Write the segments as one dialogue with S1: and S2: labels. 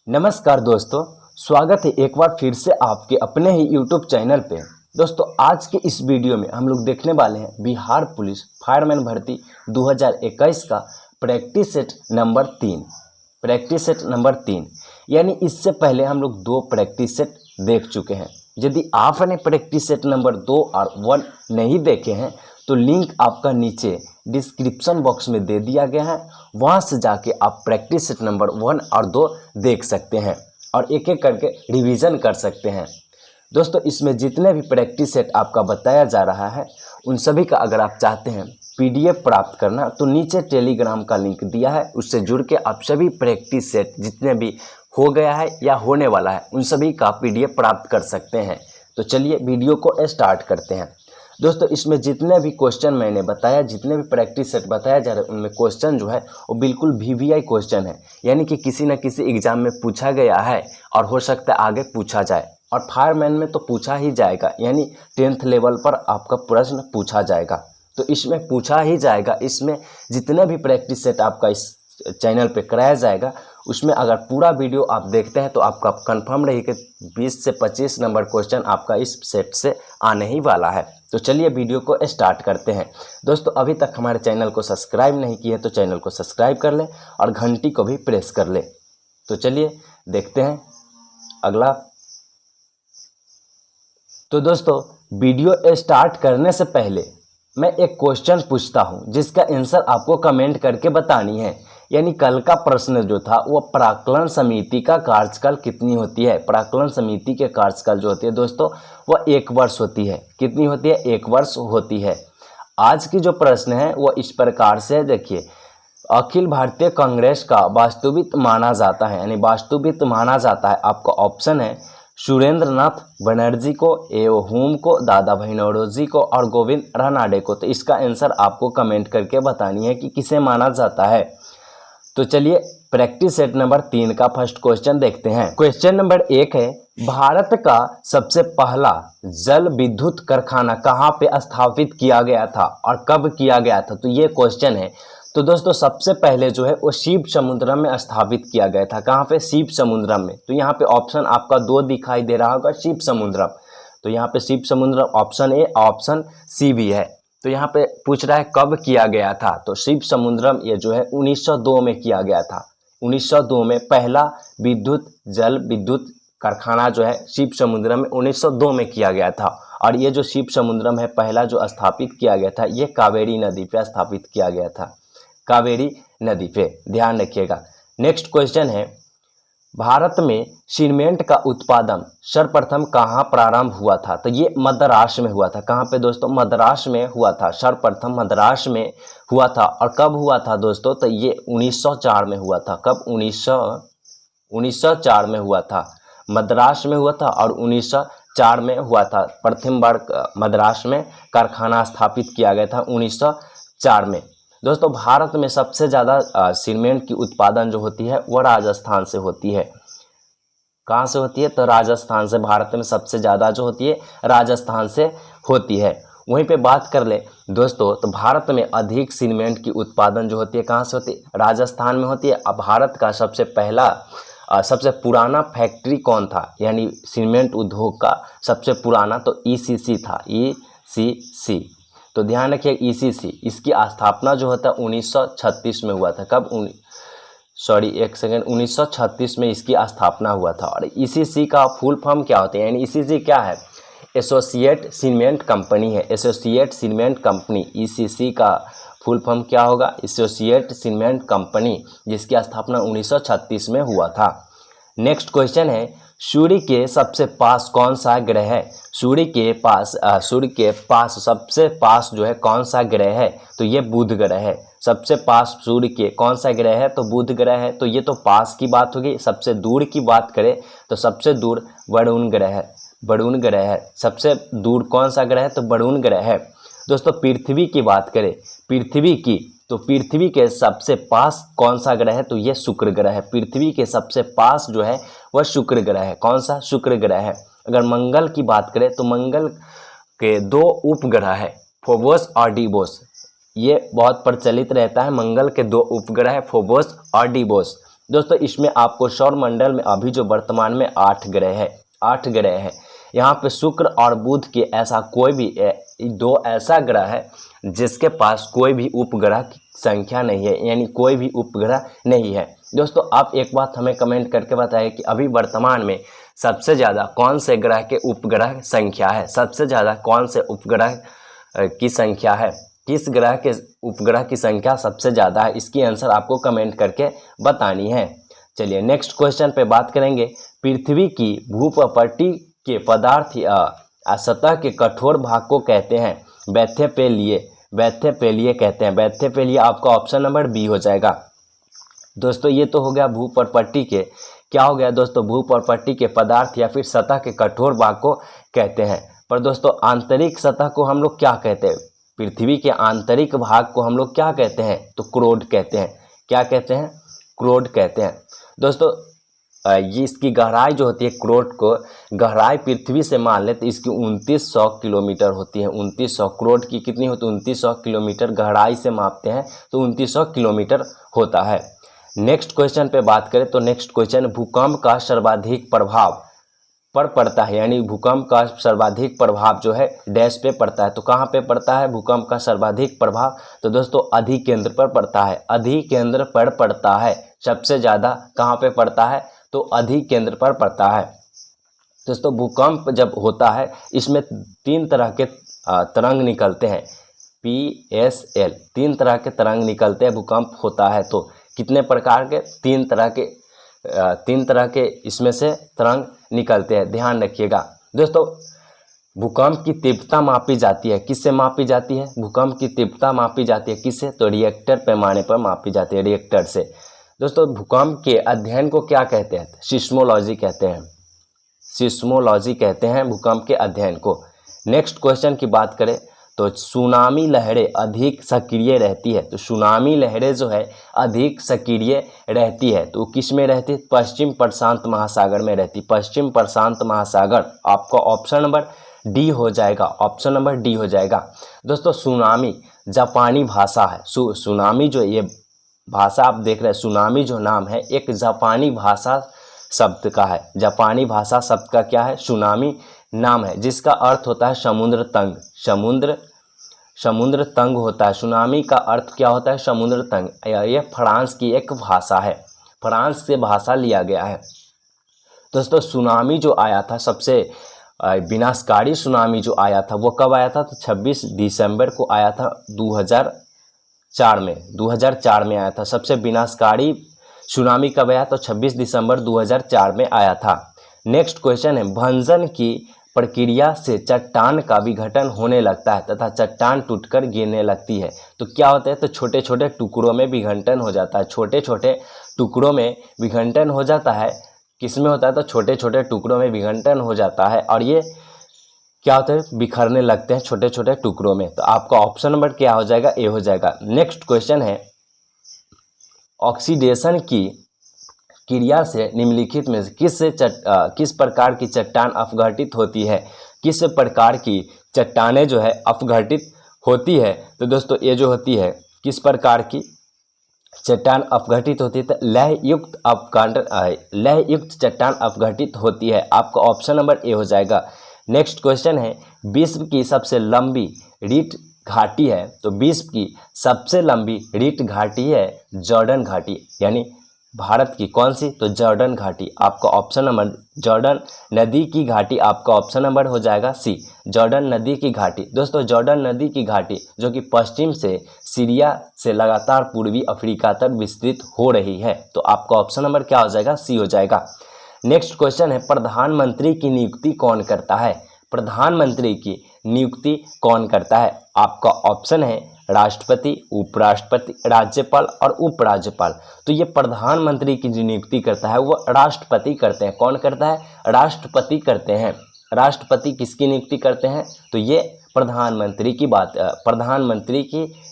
S1: नमस्कार दोस्तों, स्वागत है एक बार फिर से आपके अपने ही YouTube चैनल पे। दोस्तों आज के इस वीडियो में हम लोग देखने वाले हैं बिहार पुलिस फायरमैन भर्ती 2021 का प्रैक्टिस सेट नंबर 3 यानी इससे पहले हम लोग 2 प्रैक्टिस सेट देख चुके हैं। यदि आपने प्रैक्टिस सेट नंबर 2 और 1 नहीं देखे हैं तो लिंक आपका नीचे डिस्क्रिप्शन बॉक्स में दे दिया गया है, वहाँ से जाके आप प्रैक्टिस सेट नंबर 1 और 2 देख सकते हैं और एक एक करके रिवीजन कर सकते हैं। दोस्तों इसमें जितने भी प्रैक्टिस सेट आपका बताया जा रहा है उन सभी का अगर आप चाहते हैं PDF प्राप्त करना तो नीचे टेलीग्राम का लिंक दिया है, उससे जुड़ के आप सभी प्रैक्टिस सेट जितने भी हो गया है या होने वाला है उन सभी का PDF प्राप्त कर सकते हैं। तो चलिए वीडियो को स्टार्ट करते हैं। दोस्तों इसमें जितने भी क्वेश्चन मैंने बताया, जितने भी प्रैक्टिस सेट बताया जा रहा है उनमें क्वेश्चन जो है वो बिल्कुल VVI क्वेश्चन है, यानी कि किसी न किसी एग्जाम में पूछा गया है और हो सकता है आगे पूछा जाए। और फायरमैन में तो पूछा ही जाएगा, यानी 10th लेवल पर आपका प्रश्न पूछा जाएगा, तो इसमें पूछा ही जाएगा। इसमें जितने भी प्रैक्टिस सेट आपका इस चैनल पे कराया जाएगा उसमें अगर पूरा वीडियो आप देखते हैं तो आपका कंफर्म रही कि 20 से 25 नंबर क्वेश्चन आपका इस सेट से आने ही वाला है। तो चलिए वीडियो को स्टार्ट करते हैं। दोस्तों अभी तक हमारे चैनल को सब्सक्राइब नहीं किए तो चैनल को सब्सक्राइब कर ले और घंटी को भी प्रेस कर ले। तो चलिए देखते हैं अगला। तो दोस्तों वीडियो स्टार्ट करने से पहले मैं एक क्वेश्चन पूछता हूं जिसका आंसर आपको कमेंट करके बतानी है। यानी कल का प्रश्न जो था वो प्राक्कलन समिति का कार्यकाल कितनी होती है। प्राक्कलन समिति के कार्यकाल जो होती है दोस्तों वह 1 वर्ष होती है। कितनी होती है? 1 वर्ष होती है। आज की जो प्रश्न है वो इस प्रकार से देखिए, अखिल भारतीय कांग्रेस का वास्तुविद माना जाता है, यानी वास्तुविद माना जाता है। आपका ऑप्शन है सुरेंद्र नाथ बनर्जी को, हुम को, दादा भाई नौरोजी को और गोविंद रानडे को। तो इसका आंसर आपको कमेंट करके बतानी है कि किसे माना जाता है। तो चलिए प्रैक्टिस सेट नंबर 3 का फर्स्ट क्वेश्चन देखते हैं। क्वेश्चन नंबर 1 है, भारत का सबसे पहला जल विद्युत कारखाना कहाँ पे स्थापित किया गया था और कब किया गया था? तो ये क्वेश्चन है। तो दोस्तों सबसे पहले जो है वो शिव समुद्रम में स्थापित किया गया था। कहाँ पे? शिव समुद्रम में। तो यहाँ पे ऑप्शन आपका 2 दिखाई दे रहा होगा, शिव समुद्रम। तो यहाँ पे शिव समुद्रम ऑप्शन ए, ऑप्शन सी भी है। तो यहाँ पे पूछ रहा है कब किया गया था, तो शिव समुद्रम ये जो है 1902 में किया गया था। 1902 में पहला जल विद्युत कारखाना जो है शिव समुद्रम में 1902 में किया गया था। और ये जो शिव समुद्रम है पहला जो स्थापित किया गया था ये कावेरी नदी पे स्थापित किया गया था। कावेरी नदी पे ध्यान रखिएगा। नेक्स्ट क्वेश्चन है, भारत में सीमेंट का उत्पादन सर्वप्रथम कहाँ प्रारंभ हुआ था? तो ये मद्रास में हुआ था। कहाँ पे दोस्तों? मद्रास में हुआ था। सर्वप्रथम मद्रास में हुआ था। और कब हुआ था दोस्तों? तो ये 1904 में हुआ था। कब? 1904 में हुआ था। मद्रास में हुआ था और 1904 में हुआ था। प्रथम बार मद्रास में कारखाना स्थापित किया गया था 1904 में। दोस्तों भारत में सबसे ज़्यादा सीमेंट की उत्पादन जो होती है वो राजस्थान से होती है। कहाँ से होती है? तो राजस्थान से। भारत में सबसे ज़्यादा जो होती है राजस्थान से होती है। वहीं पे बात कर ले दोस्तों तो भारत में अधिक सीमेंट की उत्पादन जो होती है कहाँ से होती है? राजस्थान में होती है। अब भारत का सबसे पुराना फैक्ट्री कौन था, यानी सीमेंट उद्योग का सबसे पुराना? तो ECC था। ECC। तो ध्यान रखिए ECC, इसकी स्थापना जो होता है 1936 में हुआ था। कब? 1936 में इसकी स्थापना हुआ था। और ECC का फुल फॉर्म क्या होता है, यानी ECC क्या है? एसोसिएट सीमेंट कंपनी है। एसोसिएट सीमेंट कंपनी, ECC का फुल फॉर्म क्या होगा? एसोसिएट सीमेंट कंपनी, जिसकी स्थापना 1936 में हुआ था। नेक्स्ट क्वेश्चन है, सूर्य के सबसे पास कौन सा ग्रह है? सूर्य के पास सबसे पास जो है कौन सा ग्रह है? तो ये बुध ग्रह है। सबसे पास सूर्य के कौन सा ग्रह है? तो बुध ग्रह है। तो ये तो पास की बात होगी। सबसे दूर की बात करें तो सबसे दूर वरुण ग्रह है। वरुण ग्रह है। सबसे दूर कौन सा ग्रह है? तो वरुण ग्रह है। दोस्तों पृथ्वी की बात करें, पृथ्वी की, तो पृथ्वी के सबसे पास कौन सा ग्रह है? तो ये शुक्र ग्रह है। पृथ्वी के सबसे पास जो है वह शुक्र ग्रह है। कौन सा? शुक्र ग्रह है। अगर मंगल की बात करें तो मंगल के 2 उपग्रह है, फोबोस और डिबोस। ये बहुत प्रचलित रहता है। मंगल के 2 उपग्रह है, फोबोस और डिबोस। दोस्तों इसमें आपको सौरमंडल में अभी जो वर्तमान में 8 ग्रह है। यहाँ पे शुक्र और बुध के ऐसा कोई भी 2 ऐसा ग्रह है जिसके पास कोई भी उपग्रह की संख्या नहीं है, यानी कोई भी उपग्रह नहीं है। दोस्तों आप एक बात हमें कमेंट करके बताएं कि अभी वर्तमान में सबसे ज़्यादा कौन से ग्रह के उपग्रह संख्या है, सबसे ज़्यादा कौन से उपग्रह की संख्या है, किस ग्रह के उपग्रह की संख्या सबसे ज़्यादा है, इसकी आंसर आपको कमेंट करके बतानी है। चलिए नेक्स्ट क्वेश्चन पे बात करेंगे। पृथ्वी की भूप्रपट्टी के पदार्थ या सतह के कठोर भाग को कहते हैं वैथ्यपेलीय कहते हैं। वैथ्यपेलीय आपका ऑप्शन नंबर बी हो जाएगा। दोस्तों ये तो हो गया भूप्रपट्टी के, क्या हो गया दोस्तों, भूप्रपट्टी के पदार्थ या फिर सतह के कठोर भाग को कहते हैं। पर दोस्तों आंतरिक सतह को हम लोग क्या कहते हैं, पृथ्वी के आंतरिक भाग को हम लोग क्या कहते हैं, तो क्रोड कहते हैं। क्या कहते हैं, क्रोड कहते हैं। दोस्तों ये इसकी गहराई जो होती है, क्रोड को गहराई पृथ्वी से मान ले तो इसकी 2900 किलोमीटर होती है। 2900 क्रोड की कितनी होती है, 2900 किलोमीटर गहराई से मापते हैं तो 2900 किलोमीटर होता है। नेक्स्ट क्वेश्चन पे बात करें तो नेक्स्ट क्वेश्चन, भूकंप का सर्वाधिक प्रभाव पर पड़ता है, यानी भूकंप का सर्वाधिक प्रभाव जो है डैश पे पड़ता है। तो कहाँ पे पड़ता है भूकंप का सर्वाधिक प्रभाव, तो दोस्तों अधिकेंद्र पर पड़ता है। अधिकेंद्र पर पड़ता है, सबसे ज़्यादा कहाँ पे पड़ता है, तो अधिकेंद्र पर पड़ता है। दोस्तों भूकंप जब होता है इसमें 3 तरह के तरंग निकलते हैं, PSL 3 तरह के तरंग निकलते हैं। भूकंप होता है तो कितने प्रकार के, 3 तरह के इसमें से तरंग निकलते हैं, ध्यान रखिएगा। दोस्तों भूकंप की तीव्रता मापी जाती है, किससे मापी जाती है, भूकंप की तीव्रता मापी जाती है किससे, तो रिएक्टर पैमाने पर मापी जाती है, रिएक्टर से। दोस्तों भूकंप के अध्ययन को क्या कहते हैं, सिस्मोलॉजी कहते हैं। सिस्मोलॉजी कहते हैं भूकंप के अध्ययन को। नेक्स्ट क्वेश्चन की बात करें तो सुनामी लहरें अधिक सक्रिय रहती है। तो सुनामी लहरें जो है अधिक सक्रिय रहती है तो किस में रहती है, पश्चिम प्रशांत महासागर में रहती। पश्चिम प्रशांत महासागर आपका ऑप्शन नंबर डी हो जाएगा, ऑप्शन नंबर डी हो जाएगा। दोस्तों सुनामी जापानी भाषा है। सुनामी जो ये भाषा आप देख रहे हैं, सुनामी जो नाम है एक जापानी भाषा शब्द का है। जापानी भाषा शब्द का क्या है, सुनामी नाम है, जिसका अर्थ होता है समुद्र तंग। समुद्र तंग होता है। सुनामी का अर्थ क्या होता है, समुद्र तंग। यह फ्रांस की एक भाषा है, फ्रांस से भाषा लिया गया है। दोस्तों सुनामी जो आया था, सबसे विनाशकारी सुनामी जो आया था वो कब आया था, तो 26 दिसंबर को आया था 2004 में आया था। सबसे विनाशकारी सुनामी कब आया, तो 26 दिसंबर 2004 में आया था। नेक्स्ट क्वेश्चन है, भंजन की प्रक्रिया से चट्टान का विघटन होने लगता है तथा चट्टान टूटकर गिरने लगती है। तो क्या होता है, तो छोटे छोटे टुकड़ों में विघटन हो जाता है। छोटे छोटे टुकड़ों में विघटन हो जाता है, किस में होता है, तो छोटे छोटे टुकड़ों में विघटन हो जाता है और ये क्या होता है, बिखरने लगते हैं छोटे छोटे टुकड़ों में। तो आपका ऑप्शन नंबर क्या हो जाएगा, ए हो जाएगा। नेक्स्ट क्वेश्चन है, ऑक्सीडेशन की क्रिया से निम्नलिखित में किस प्रकार की चट्टान अपघटित होती है, किस प्रकार की चट्टानें जो है अपघटित होती है। तो दोस्तों ये जो होती है, किस प्रकार की चट्टान अपघटित होती है, तो लययुक्त चट्टान अपघटित होती है। आपका ऑप्शन नंबर ए हो जाएगा। नेक्स्ट क्वेश्चन है, विश्व की सबसे लंबी रीट घाटी है। तो विश्व की सबसे लंबी रीट घाटी है जॉर्डन घाटी, यानी भारत की कौन सी, तो जॉर्डन घाटी। आपका ऑप्शन नंबर जॉर्डन नदी की घाटी, आपका ऑप्शन नंबर हो जाएगा सी, जॉर्डन नदी की घाटी। दोस्तों जॉर्डन नदी की घाटी जो कि पश्चिम से सीरिया से लगातार पूर्वी अफ्रीका तक विस्तृत हो रही है। तो आपका ऑप्शन नंबर क्या हो जाएगा, सी हो जाएगा। नेक्स्ट क्वेश्चन है, प्रधानमंत्री की नियुक्ति कौन करता है। प्रधानमंत्री की नियुक्ति कौन करता है। आपका ऑप्शन है राष्ट्रपति, उपराष्ट्रपति, राज्यपाल और उपराज्यपाल। तो ये प्रधानमंत्री की जो नियुक्ति करता है वो राष्ट्रपति करते हैं। कौन करता है, राष्ट्रपति करते हैं। राष्ट्रपति किसकी नियुक्ति करते हैं, तो ये प्रधानमंत्री की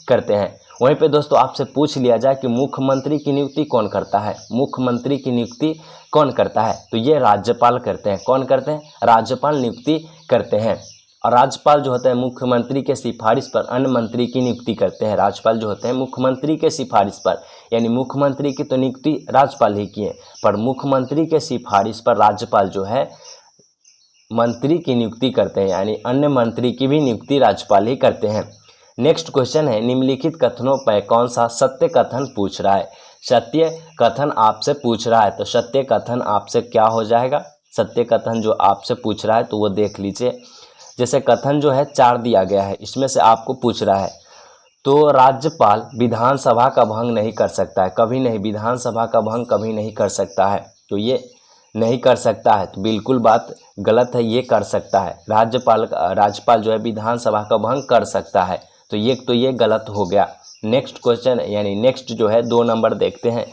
S1: करते हैं। वहीं पे दोस्तों आपसे पूछ लिया जाए कि मुख्यमंत्री की नियुक्ति कौन करता है, मुख्यमंत्री की नियुक्ति कौन करता है, तो ये राज्यपाल करते हैं। कौन करते हैं, राज्यपाल नियुक्ति करते हैं। और राज्यपाल जो होता है मुख्यमंत्री के सिफारिश पर अन्य मंत्री की नियुक्ति करते हैं। राज्यपाल जो होते हैं मुख्यमंत्री के सिफारिश पर, यानी मुख्यमंत्री की तो नियुक्ति राज्यपाल ही की है, पर मुख्यमंत्री के सिफारिश पर राज्यपाल जो है मंत्री की नियुक्ति करते हैं, यानी अन्य मंत्री की भी नियुक्ति राज्यपाल ही करते हैं। नेक्स्ट क्वेश्चन है, निम्नलिखित कथनों पर कौन सा सत्य कथन पूछ रहा है। सत्य कथन आपसे पूछ रहा है, तो सत्य कथन आपसे क्या हो जाएगा, सत्य कथन जो आपसे पूछ रहा है तो वो देख लीजिए। जैसे कथन जो है 4 दिया गया है, इसमें से आपको पूछ रहा है तो राज्यपाल विधानसभा का भंग नहीं कर सकता है, कभी नहीं, विधानसभा का भंग कभी नहीं कर सकता है, तो ये नहीं कर सकता है, तो बिल्कुल बात गलत है, ये कर सकता है। राज्यपाल जो है विधानसभा का भंग कर सकता है, तो ये गलत हो गया। नेक्स्ट क्वेश्चन यानी नेक्स्ट जो है 2 नंबर देखते हैं,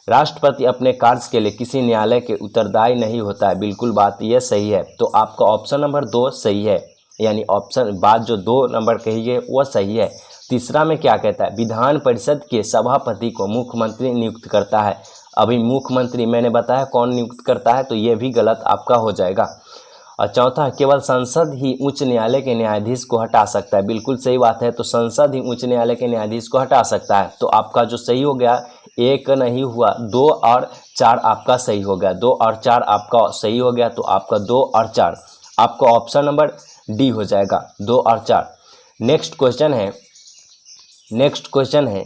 S1: राष्ट्रपति अपने कार्य के लिए किसी न्यायालय के उत्तरदायी नहीं होता है, बिल्कुल बात ये सही है, तो आपका ऑप्शन नंबर 2 सही है, यानी ऑप्शन बात जो 2 नंबर कही है वो सही है। तीसरा में क्या कहता है, विधान परिषद के सभापति को मुख्यमंत्री नियुक्त करता है। अभी मुख्यमंत्री मैंने बताया कौन नियुक्त करता है, तो ये भी गलत आपका हो जाएगा। और चौथा, केवल संसद ही उच्च न्यायालय के न्यायाधीश को हटा सकता है, बिल्कुल सही बात है, तो संसद ही उच्च न्यायालय के न्यायाधीश को हटा सकता है, तो आपका जो सही हो गया 1 नहीं हुआ, 2 और 4 आपका सही हो गया, 2 और 4 आपका सही हो गया, तो आपका 2 और 4 आपका ऑप्शन नंबर डी हो जाएगा, 2 और 4। नेक्स्ट क्वेश्चन है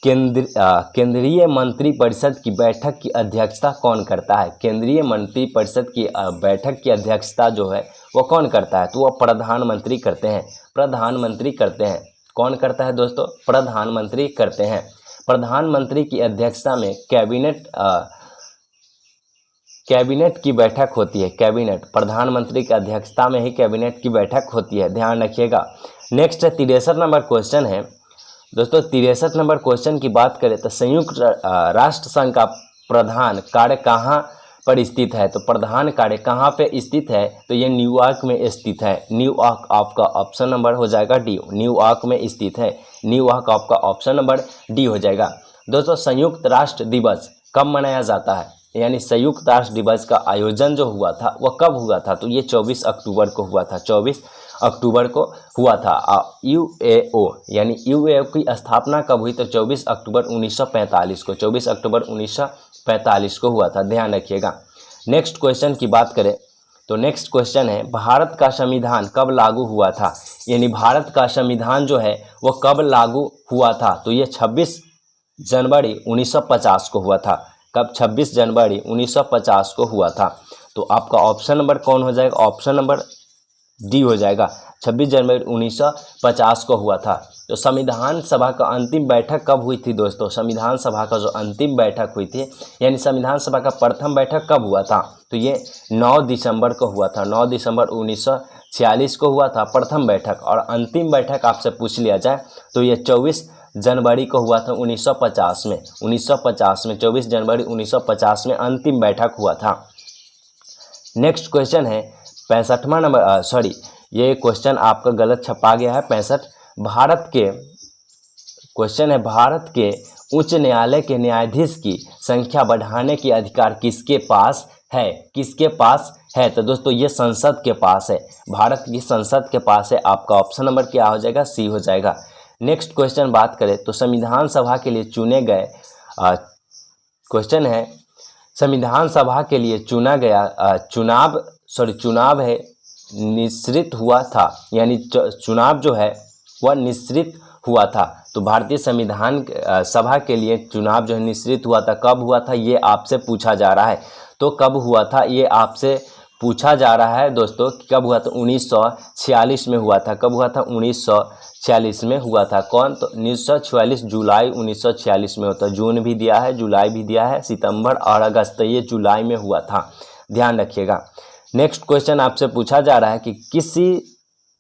S1: केंद्रीय मंत्रिपरिषद की बैठक की अध्यक्षता कौन करता है। केंद्रीय मंत्रिपरिषद की बैठक की अध्यक्षता जो है वो कौन करता है, तो वो प्रधानमंत्री करते हैं, प्रधानमंत्री करते हैं। कौन करता है दोस्तों, प्रधानमंत्री करते हैं। प्रधानमंत्री की अध्यक्षता में कैबिनेट की बैठक होती है, कैबिनेट, प्रधानमंत्री की अध्यक्षता में ही कैबिनेट की बैठक होती है, ध्यान रखिएगा। नेक्स्ट 63 नंबर क्वेश्चन है दोस्तों, 63 नंबर क्वेश्चन की बात करें तो संयुक्त राष्ट्र संघ का प्रधान कार्य कहाँ पर स्थित है, तो प्रधान कार्य कहाँ पे स्थित है, तो ये न्यूयॉर्क में स्थित है। न्यूयॉर्क आपका ऑप्शन नंबर हो जाएगा डी, न्यूयॉर्क में स्थित है, न्यूयॉर्क आपका ऑप्शन नंबर डी हो जाएगा। दोस्तों संयुक्त राष्ट्र दिवस कब मनाया जाता है, यानी संयुक्त राष्ट्र दिवस का आयोजन जो हुआ था वो कब हुआ था, तो ये 24 अक्टूबर को हुआ था, 24 अक्टूबर को हुआ था। यूएओ यानी यूएओ की स्थापना कब हुई, तो 24 अक्टूबर 1945 को, 24 अक्टूबर 1945 को हुआ था, ध्यान रखिएगा। नेक्स्ट क्वेश्चन की बात करें तो नेक्स्ट क्वेश्चन है, भारत का संविधान कब लागू हुआ था, यानी भारत का संविधान जो है वो कब लागू हुआ था, तो ये 26 जनवरी 1950 को हुआ था। कब, 26 जनवरी 1950 को हुआ था, तो आपका ऑप्शन नंबर कौन हो जाएगा, ऑप्शन नंबर डी हो जाएगा, 26 जनवरी 1950 को हुआ था। तो संविधान सभा का अंतिम बैठक कब हुई थी दोस्तों, संविधान सभा का जो अंतिम बैठक हुई थी, यानी संविधान सभा का प्रथम बैठक कब हुआ था, तो ये 9 दिसंबर को हुआ था, 9 दिसंबर 1946 को हुआ था प्रथम बैठक। और अंतिम बैठक आपसे पूछ लिया जाए तो ये 24 जनवरी को हुआ था 1950 में, 1950 में 24 जनवरी 1950 में अंतिम बैठक हुआ था। नेक्स्ट क्वेश्चन है 65वां नंबर, ये क्वेश्चन आपका गलत छपा गया है, 65। भारत के उच्च न्यायालय के न्यायाधीश की संख्या बढ़ाने के अधिकार किसके पास है, किसके पास है, तो दोस्तों ये संसद के पास है, भारत की संसद के पास है, आपका ऑप्शन नंबर क्या हो जाएगा, सी हो जाएगा। नेक्स्ट क्वेश्चन बात करें तो संविधान सभा के लिए चुने गए, क्वेश्चन है संविधान सभा के लिए चुना गया चुनाव है निश्चित हुआ था, यानी चुनाव जो है वह निश्चित हुआ था, तो भारतीय संविधान सभा के लिए चुनाव जो है निश्चित हुआ था, कब हुआ था ये आपसे पूछा जा रहा है, तो कब हुआ था ये आपसे पूछा जा रहा है दोस्तों, कब हुआ था, 1946 में हुआ था, कब हुआ था, 1946 में हुआ था। कौन, तो 1946 जुलाई 1946 में होता है, जून भी दिया है, जुलाई भी दिया है, सितंबर और अगस्त, ये जुलाई में हुआ था, ध्यान रखिएगा। नेक्स्ट क्वेश्चन आपसे पूछा जा रहा है कि किसी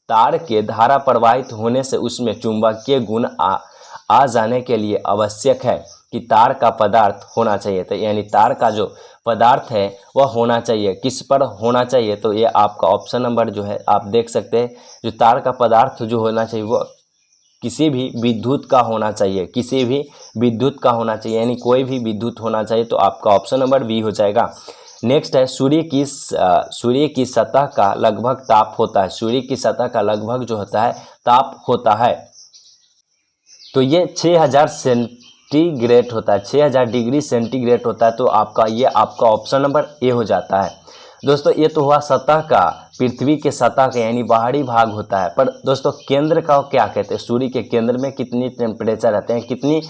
S1: तार के धारा प्रवाहित होने से उसमें चुंबकीय गुण आ जाने के लिए आवश्यक है कि तार का पदार्थ होना चाहिए, तो यानी तार का जो पदार्थ है वह होना चाहिए, किस पर होना चाहिए, तो ये आपका ऑप्शन नंबर जो है आप देख सकते हैं, जो तार का पदार्थ जो होना चाहिए वो किसी भी विद्युत का होना चाहिए, किसी भी विद्युत का होना चाहिए, यानी कोई भी विद्युत होना चाहिए, तो आपका ऑप्शन नंबर बी हो जाएगा। नेक्स्ट है सूर्य की सतह का लगभग ताप होता है। सूर्य की सतह का लगभग जो होता है ताप होता है, तो ये 6000 सेंटीग्रेड होता है, 6000 डिग्री सेंटीग्रेड होता है। तो ये आपका ऑप्शन नंबर ए हो जाता है। दोस्तों ये तो हुआ सतह का, पृथ्वी के सतह का यानी बाहरी भाग होता है। पर दोस्तों केंद्र का क्या कहते हैं? सूर्य के केंद्र में कितनी टेम्परेचर रहते हैं, कितनी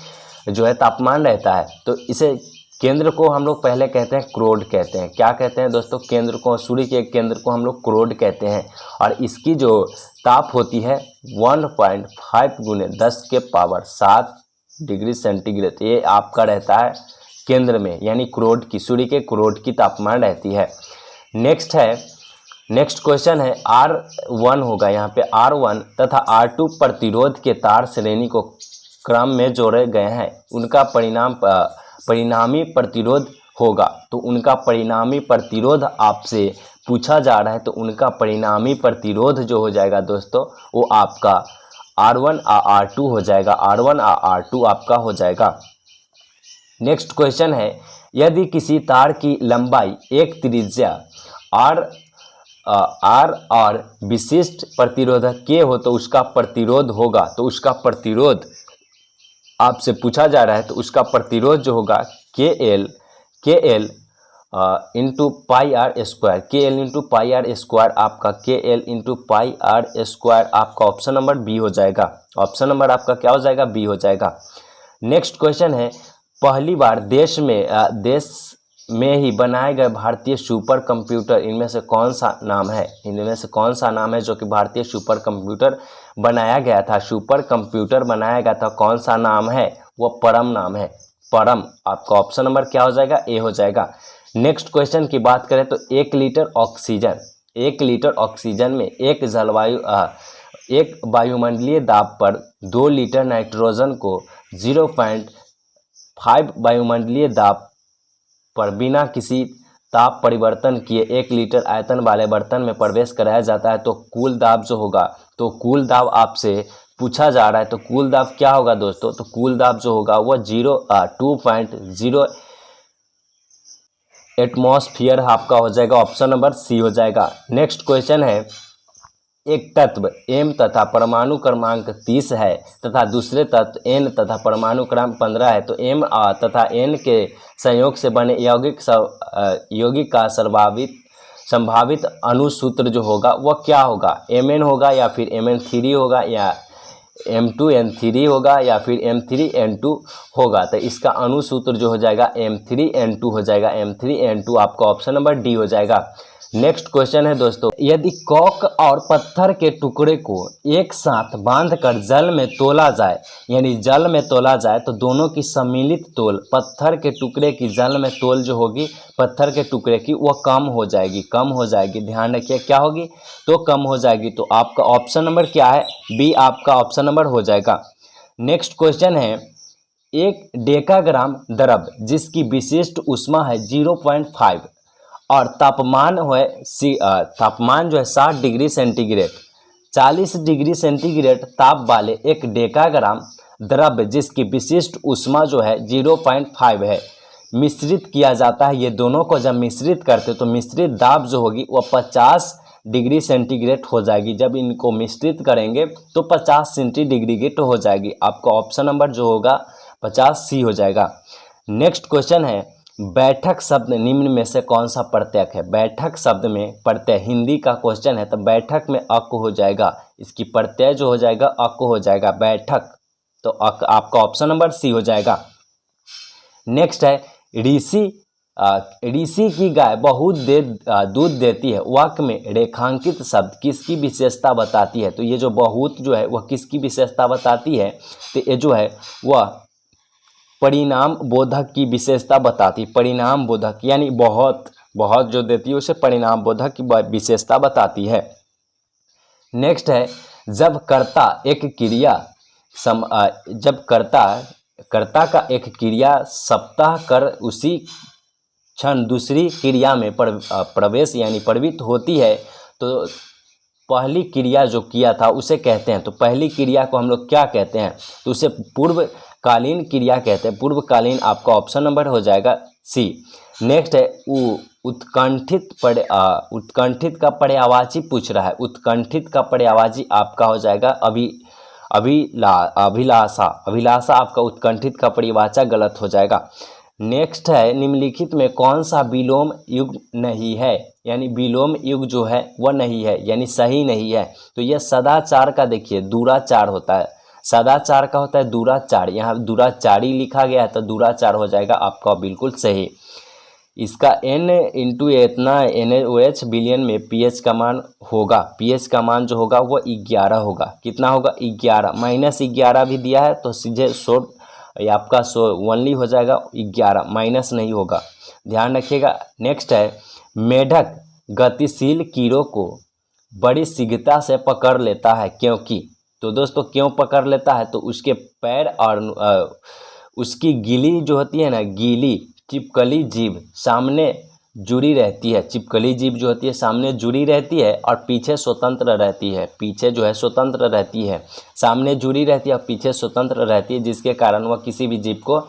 S1: जो है तापमान रहता है? तो इसे केंद्र को हम लोग पहले कहते हैं क्रोड कहते हैं। क्या कहते हैं दोस्तों? केंद्र को, सूर्य के केंद्र को हम लोग क्रोड कहते हैं। और इसकी जो ताप होती है 1.5 गुने 10 के पावर 7 डिग्री सेंटीग्रेड, ये आपका रहता है केंद्र में, यानी क्रोड की, सूर्य के क्रोड की तापमान रहती है। नेक्स्ट क्वेश्चन है R1 होगा यहाँ पे। R1 तथा R2 प्रतिरोध के तार श्रेणी को क्रम में जोड़े गए हैं, उनका परिणामी प्रतिरोध होगा। तो उनका परिणामी प्रतिरोध आपसे पूछा जा रहा है, तो उनका परिणामी प्रतिरोध जो हो जाएगा दोस्तों वो आपका R1 और R2 हो जाएगा। R1 और R2 आपका हो जाएगा। नेक्स्ट क्वेश्चन है, यदि किसी तार की लंबाई एक त्रिज्या R और विशिष्ट प्रतिरोधक K हो तो उसका प्रतिरोध होगा। तो उसका प्रतिरोध आपसे पूछा जा रहा है, तो उसका प्रतिरोध जो होगा KL into pi R square, KL into pi R square, आपका KL into pi R square आपका ऑप्शन नंबर बी हो जाएगा। ऑप्शन नंबर आपका क्या हो जाएगा? बी हो जाएगा। नेक्स्ट क्वेश्चन है, पहली बार देश में ही बनाए गए भारतीय सुपर कंप्यूटर इनमें से कौन सा नाम है? इनमें से कौन सा नाम है जो कि भारतीय सुपर कंप्यूटर बनाया गया था? सुपर कंप्यूटर बनाया गया था, कौन सा नाम है? वो परम नाम है, परम। आपका ऑप्शन नंबर क्या हो जाएगा? ए हो जाएगा। नेक्स्ट क्वेश्चन की बात करें तो 1 लीटर ऑक्सीजन में एक वायुमंडलीय दाब पर 2 लीटर नाइट्रोजन को 0.5 वायुमंडलीय दाब पर बिना किसी ताप परिवर्तन किए 1 लीटर आयतन वाले बर्तन में प्रवेश कराया जाता है, तो कुल दाब जो होगा, तो कुल दाब आपसे पूछा जा रहा है, तो कुल दाब क्या होगा दोस्तों? तो कुल दाब जो होगा वो 2.0 एटमॉस्फेयर आपका हो जाएगा। ऑप्शन नंबर सी हो जाएगा। नेक्स्ट क्वेश्चन है, एक तत्व M तथा परमाणु क्रमांक 30 है तथा दूसरे तत्व N तथा परमाणु क्रमांक 15 है, तो M तथा N के संयोग से बने यौगिक का संभावित अणुसूत्र जो होगा वह क्या होगा? Mn होगा या फिर Mn3 होगा या M2N3 होगा या फिर M3N2 होगा? तो इसका अणुसूत्र जो हो जाएगा M3N2 हो जाएगा। M3N2 आपका ऑप्शन नंबर डी हो जाएगा। नेक्स्ट क्वेश्चन है दोस्तों, यदि कॉक और पत्थर के टुकड़े को एक साथ बांधकर जल में तोला जाए, यानी जल में तोला जाए, तो दोनों की सम्मिलित तोल पत्थर के टुकड़े की जल में तोल जो होगी पत्थर के टुकड़े की वह कम हो जाएगी। ध्यान रखिए क्या होगी? तो कम हो जाएगी। तो आपका ऑप्शन नंबर क्या है? बी आपका ऑप्शन नंबर हो जाएगा। नेक्स्ट क्वेश्चन है, एक डेकाग्राम द्रव जिसकी विशिष्ट ऊष्मा है 0.5 और तापमान जो है 60 डिग्री सेंटीग्रेड, 40 डिग्री सेंटीग्रेड ताप वाले एक डेकाग्राम द्रव जिसकी विशिष्ट ऊष्मा जो है 0.5 है, मिश्रित किया जाता है। ये दोनों को जब मिश्रित करते तो मिश्रित दाब जो होगी वह 50 डिग्री सेंटीग्रेड हो जाएगी। जब इनको मिश्रित करेंगे तो 50 सेंटीग्रेड हो जाएगी। आपका ऑप्शन नंबर जो होगा 50 सी हो जाएगा। नेक्स्ट क्वेश्चन है, बैठक शब्द निम्न में से कौन सा प्रत्यय है? बैठक शब्द में प्रत्यय, हिंदी का क्वेश्चन है, तो बैठक में अक हो जाएगा। इसकी प्रत्यय जो हो जाएगा अक हो जाएगा, बैठक। तो अक आपका ऑप्शन नंबर सी हो जाएगा। नेक्स्ट है, ऋषि की गाय बहुत दूध देती है, वाक्य में रेखांकित शब्द किसकी विशेषता बताती है? तो ये जो बहुत जो है वह किसकी विशेषता बताती है? तो ये जो है वह परिणाम बोधक की विशेषता बताती। परिणाम बोधक यानी बहुत जो देती है उसे परिणाम बोधक की विशेषता बताती है। नेक्स्ट है, जब कर्ता का एक क्रिया सप्ताह कर उसी क्षण दूसरी क्रिया में प्रवेश यानी प्रवृत्त होती है, तो पहली क्रिया जो किया था उसे कहते हैं। तो पहली क्रिया को हम लोग क्या कहते हैं? तो उसे पूर्वकालीन क्रिया कहते हैं। पूर्वकालीन आपका ऑप्शन नंबर हो जाएगा सी। नेक्स्ट है उत्कंठित का पर्यायवाची पूछ रहा है। उत्कंठित का पर्यायवाची आपका हो जाएगा अभिलाषा। अभिलाषा आपका उत्कंठित का परिवाचक गलत हो जाएगा। नेक्स्ट है निम्नलिखित में कौन सा विलोम युग नहीं है, यानी विलोम युग जो है वह नहीं है, यानी सही नहीं है। तो यह सदाचार का देखिए दुराचार होता है, सदाचार का होता है दुराचार, यहाँ दुराचारी लिखा गया है तो दुराचार हो जाएगा आपका बिल्कुल सही। इसका n इंटू इतना NaOH बिलियन में pH का मान होगा, pH का मान जो होगा वो 11 होगा। कितना होगा 11, -11 भी दिया है तो सीधे शॉर्ट ये आपका ओनली हो जाएगा 11, माइनस नहीं होगा, ध्यान रखिएगा। नेक्स्ट है मेढक गतिशील कीड़ों को बड़ी शीघ्रता से पकड़ लेता है क्योंकि, तो दोस्तों क्यों पकड़ लेता है, तो उसके पैर और उसकी गीली जो होती है ना, गीली चिपकली जीभ सामने जुड़ी रहती है। चिपकली जीभ जो होती है सामने जुड़ी रहती है और पीछे स्वतंत्र रहती है, पीछे जो है स्वतंत्र रहती है, सामने जुड़ी रहती है और पीछे स्वतंत्र रहती है, जिसके कारण वह किसी भी जीव को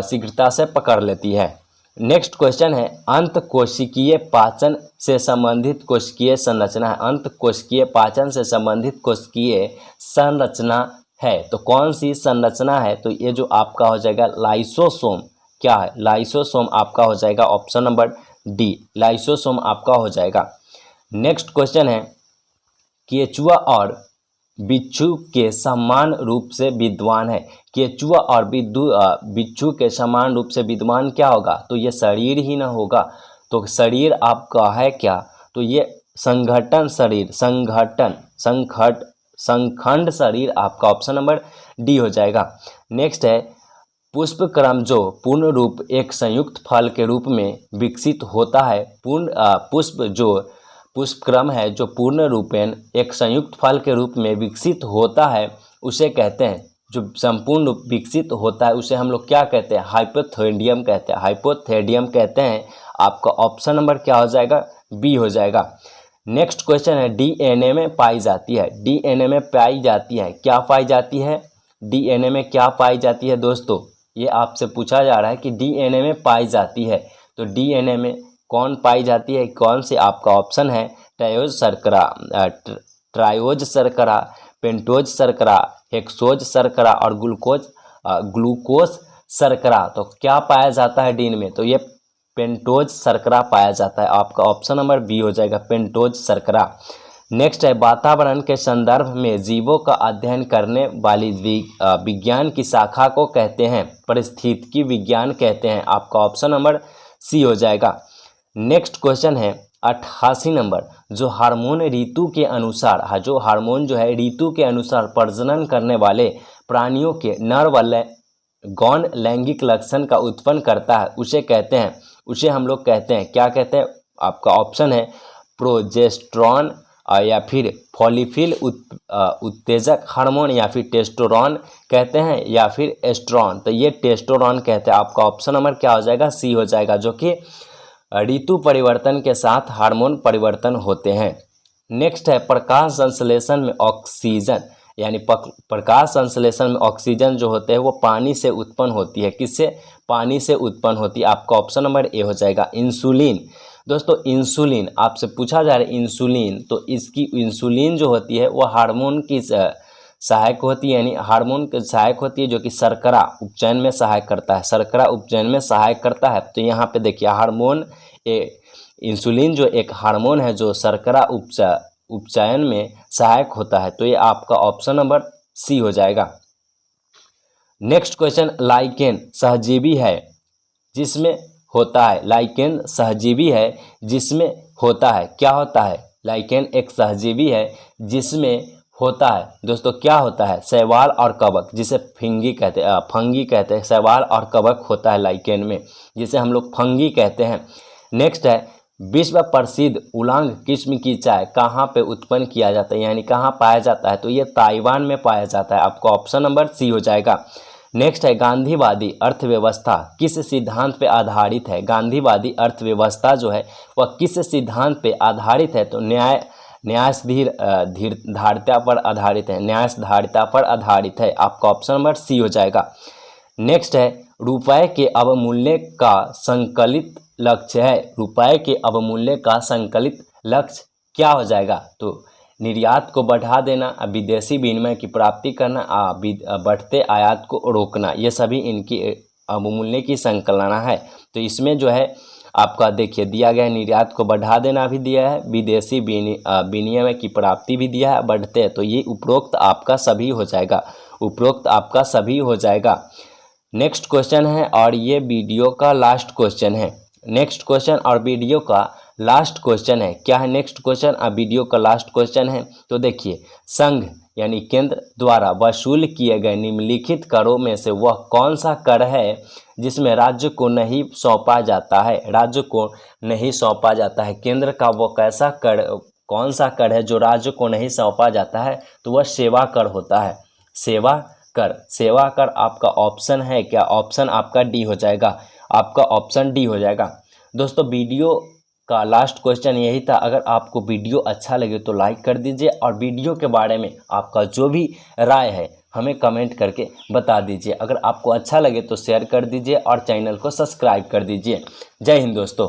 S1: शीघ्रता से पकड़ लेती है। नेक्स्ट क्वेश्चन है अंत कोशिकीय पाचन से संबंधित कोशिकीय संरचना है। अंत कोशिकीय पाचन से संबंधित कोशिकीय संरचना है, तो कौन सी संरचना है, तो ये जो आपका हो जाएगा लाइसोसोम। क्या है, लाइसोसोम आपका हो जाएगा ऑप्शन नंबर डी, लाइसोसोम आपका हो जाएगा। नेक्स्ट क्वेश्चन है केचुआ और बिच्छू के समान रूप से विद्वान है। केचुआ और बिच्छू के समान रूप से विद्वान क्या होगा, तो ये शरीर ही ना होगा, तो शरीर आपका है क्या, तो ये संघटन शरीर, संखंड शरीर आपका ऑप्शन नंबर डी हो जाएगा। नेक्स्ट है पुष्पक्रम जो पूर्ण रूप एक संयुक्त फल के रूप में विकसित होता है। पुष्पक्रम है जो पूर्ण रूपेण एक संयुक्त फल के रूप में विकसित होता है, उसे कहते हैं, जो संपूर्ण रूप विकसित होता है उसे हम लोग क्या कहते हैं, हाइपोथेडियम कहते हैं, हाइपोथेडियम कहते हैं। आपका ऑप्शन नंबर क्या हो जाएगा, बी हो जाएगा। नेक्स्ट क्वेश्चन है डीएनए में पाई जाती है। डीएनए में पाई जाती है, क्या पाई जाती है, डीएनए में क्या पाई जाती है दोस्तों, ये आपसे पूछा जा रहा है कि डीएनए में पाई जाती है, तो डीएनए में कौन पाई जाती है, कौन से आपका ऑप्शन है ट्रायोज शर्करा, पेंटोज शर्करा, हेक्सोज शर्करा और ग्लूकोज शर्करा। तो क्या पाया जाता है डीएनए में, तो ये पेंटोज शर्करा पाया जाता है, आपका ऑप्शन नंबर बी हो जाएगा पेंटोज शर्करा। नेक्स्ट है वातावरण के संदर्भ में जीवों का अध्ययन करने वाली विज्ञान की शाखा को कहते हैं, परिस्थितिकी विज्ञान कहते हैं, आपका ऑप्शन नंबर सी हो जाएगा। नेक्स्ट क्वेश्चन है 88 नंबर, जो हार्मोन ऋतु के अनुसार, जो हार्मोन जो है ऋतु के अनुसार प्रजनन करने वाले प्राणियों के नर व गौण लैंगिक लक्षण का उत्पन्न करता है, उसे कहते हैं, उसे हम लोग कहते हैं, क्या कहते हैं, आपका ऑप्शन है प्रोजेस्टेरॉन या फिर फॉलिफिल उत्तेजक हार्मोन या फिर टेस्टोरॉन कहते हैं या फिर एस्ट्रॉन, तो ये टेस्टोरॉन कहते हैं, आपका ऑप्शन नंबर क्या हो जाएगा, सी हो जाएगा, जो कि ऋतु परिवर्तन के साथ हार्मोन परिवर्तन होते हैं। नेक्स्ट है प्रकाश संश्लेषण में ऑक्सीजन, यानी प्रकाश संश्लेषण में ऑक्सीजन जो होते हैं वो पानी से उत्पन्न होती है, किससे, पानी से उत्पन्न होती है, आपका ऑप्शन नंबर ए हो जाएगा। इंसुलिन, दोस्तों इंसुलिन आपसे पूछा जा रहा है इंसुलिन, तो इसकी इंसुलिन जो होती है वो हार्मोन की सहायक होती है, यानी हार्मोन के सहायक होती है जो कि शर्करा उपचयन में सहायक करता है, शर्करा उपचयन में सहायक करता है। तो यहाँ पे देखिए हार्मोन इंसुलिन जो एक हार्मोन है जो शर्करा उपचयन में सहायक होता है, तो ये आपका ऑप्शन नंबर सी हो जाएगा। नेक्स्ट क्वेश्चन लाइकेन सहजीवी है जिसमें होता है, लाइकेन सहजीवी है जिसमें होता है, क्या होता है, लाइकेन एक सहजीवी है जिसमें होता है दोस्तों, क्या होता है, शैवाल और कवक, जिसे फंगी कहते हैं, शैवाल और कवक होता है लाइकेन में, जिसे हम लोग फंगी कहते हैं। नेक्स्ट है विश्व प्रसिद्ध उलांग किस्म की चाय कहाँ पे उत्पन्न किया जाता है, यानी कहाँ पाया जाता है, तो ये ताइवान में पाया जाता है, आपका ऑप्शन नंबर सी हो जाएगा। नेक्स्ट है गांधीवादी अर्थव्यवस्था किस सिद्धांत पे आधारित है, गांधीवादी अर्थव्यवस्था जो है वह किस सिद्धांत पे आधारित है, तो न्यायधारिता पर आधारित है, न्यायधारिता पर आधारित है, आपका ऑप्शन नंबर सी हो जाएगा। नेक्स्ट है रुपए के अवमूल्य का संकलित लक्ष्य है। रुपए के अवमूल्य का संकलित लक्ष्य क्या हो जाएगा? तो निर्यात को बढ़ा देना, विदेशी विनिमय की प्राप्ति करना, बढ़ते आयात को रोकना, ये सभी इनकी अवमूल्य की संकलना है। तो इसमें जो है आपका देखिए दिया गया है, निर्यात को बढ़ा देना भी दिया है, विदेशी विनिमय की प्राप्ति भी दिया है, बढ़ते हैं। तो ये उपरोक्त आपका सभी हो जाएगा, उपरोक्त आपका सभी हो जाएगा। नेक्स्ट क्वेश्चन है और ये वीडियो का लास्ट क्वेश्चन है। नेक्स्ट क्वेश्चन और वीडियो का लास्ट क्वेश्चन है। क्या है नेक्स्ट क्वेश्चन और वीडियो का लास्ट क्वेश्चन है? तो देखिए, संघ यानी केंद्र द्वारा वसूल किए गए निम्नलिखित करों में से वह कौन सा कर है जिसमें राज्य को नहीं सौंपा जाता है? राज्य को नहीं सौंपा जाता है। केंद्र का वो कैसा कर, कौन सा कर है जो राज्य को नहीं सौंपा जाता है? तो वह सेवा कर होता है। सेवा कर, सेवा कर आपका ऑप्शन है क्या? ऑप्शन आपका डी हो जाएगा, आपका ऑप्शन डी हो जाएगा। दोस्तों वीडियो का लास्ट क्वेश्चन यही था। अगर आपको वीडियो अच्छा लगे तो लाइक कर दीजिए और वीडियो के बारे में आपका जो भी राय है हमें कमेंट करके बता दीजिए। अगर आपको अच्छा लगे तो शेयर कर दीजिए और चैनल को सब्सक्राइब कर दीजिए। जय हिंद दोस्तों।